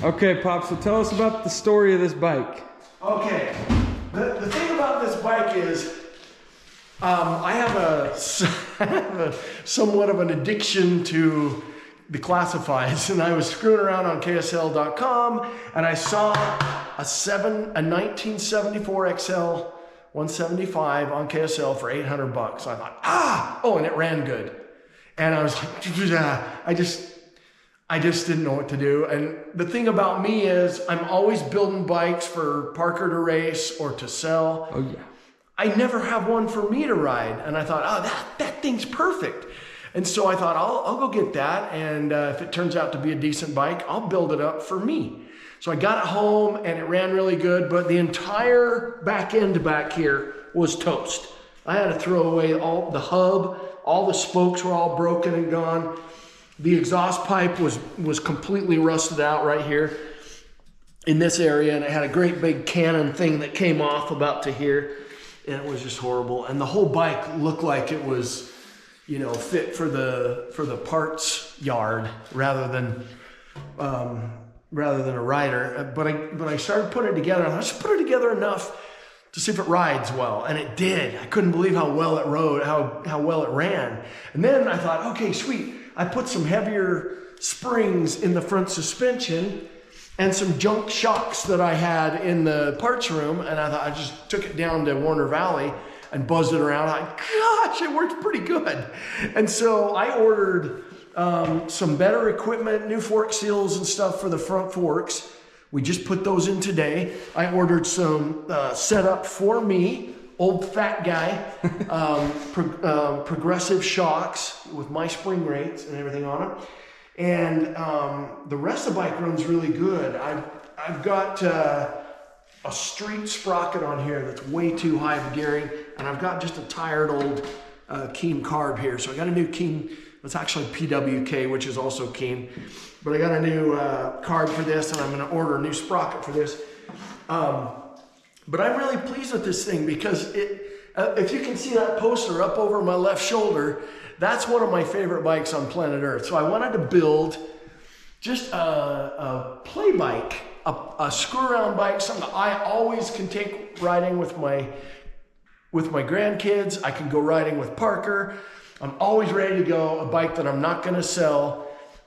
Okay, Pop, so tell us about the story of this bike. Okay, the thing about this bike is I have a somewhat of an addiction to the classifieds, and I was screwing around on KSL.com and I saw a 1974 XL 175 on KSL for $800. I thought, oh, and it ran good. And I was like, I just didn't know what to do. And the thing about me is I'm always building bikes for Parker to race or to sell. Oh yeah. I never have one for me to ride. And I thought, oh, that thing's perfect. And so I thought, I'll go get that. And if it turns out to be a decent bike, I'll build it up for me. So I got it home and it ran really good, but the entire back end back here was toast. I had to throw away all the hub, all the spokes were all broken and gone. The exhaust pipe was completely rusted out right here in this area, and it had a great big cannon thing that came off about to here, and it was just horrible. And the whole bike looked like it was, you know, fit for the parts yard rather than a rider. But I started putting it together, and I just put it together enough to see if it rides well, and it did. I couldn't believe how well it rode, how well it ran. And then I thought, okay, sweet. I put some heavier springs in the front suspension and some junk shocks that I had in the parts room, and I thought I just took it down to Warner Valley and buzzed it around. Gosh, it worked pretty good. And so I ordered some better equipment, new fork seals and stuff for the front forks. We just put those in today. I ordered some setup for me, old fat guy, progressive shocks with my spring rates and everything on them. And the rest of the bike runs really good. I've got a street sprocket on here that's way too high of gearing, and I've got just a tired old Keen carb here. So I got a new Keen, it's actually PWK, which is also Keen. But I got a new carb for this, and I'm gonna order a new sprocket for this. But I'm really pleased with this thing because if you can see that poster up over my left shoulder, that's one of my favorite bikes on planet Earth. So I wanted to build just a play bike, a screw around bike, something I always can take riding with my grandkids. I can go riding with Parker. I'm always ready to go, a bike that I'm not gonna sell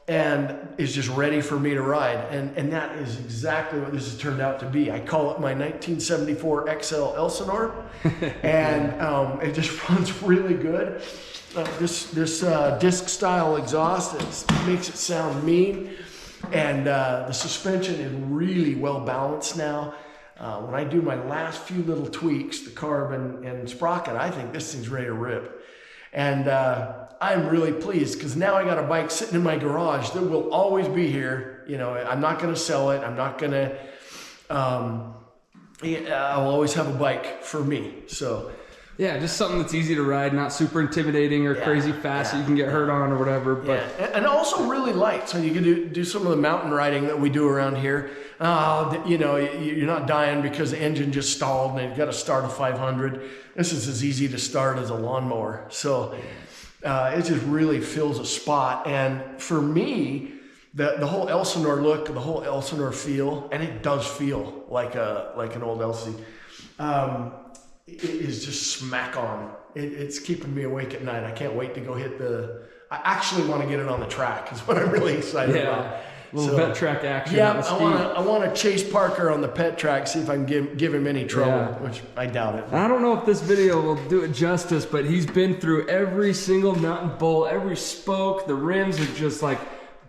and is just ready for me to ride. And that is exactly what this has turned out to be. I call it my 1974 XL Elsinore, and it just runs really good. This disc style exhaust, it makes it sound mean, and the suspension is really well balanced now. When I do my last few little tweaks, the carb and sprocket, I think this thing's ready to rip. And I'm really pleased because now I got a bike sitting in my garage that will always be here. You know, I'm not going to sell it. I'm not going to, I'll always have a bike for me. So yeah, just something that's easy to ride, not super intimidating or crazy fast that you can get hurt on or whatever. But and also really light, so you can do some of the mountain riding that we do around here. You know, you're not dying because the engine just stalled and you've got to start a 500. This is as easy to start as a lawnmower. So it just really fills a spot. And for me, the whole Elsinore look, the whole Elsinore feel, and it does feel like an old Elsie. It is just smack on. It's keeping me awake at night. I can't wait to go hit I actually want to get it on the track is what I'm really excited about. A little pet track action. Yeah, I want to chase Parker on the pet track, see if I can give him any trouble, which I doubt it. I don't know if this video will do it justice, but he's been through every single nut and bolt, every spoke. The rims are just like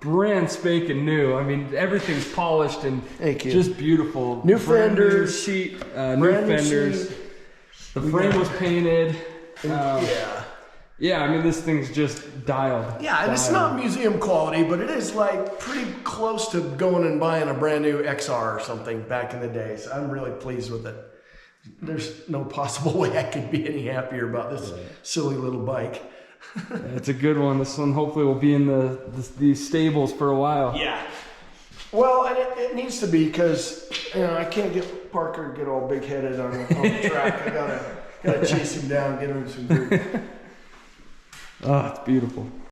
brand spanking new. I mean, everything's polished and just beautiful. New fenders, seat, new fenders. The frame was painted. Yeah, I mean, this thing's just dialed. Yeah, and it's not museum quality, but it is like pretty close to going and buying a brand new XR or something back in the day. So I'm really pleased with it. There's no possible way I could be any happier about this silly little bike. It's a good one. This one hopefully will be in these stables for a while. Yeah. Well, and it needs to be because I can't get Parker get all big headed on the track. I gotta chase him down, get him some grief. Oh, it's beautiful.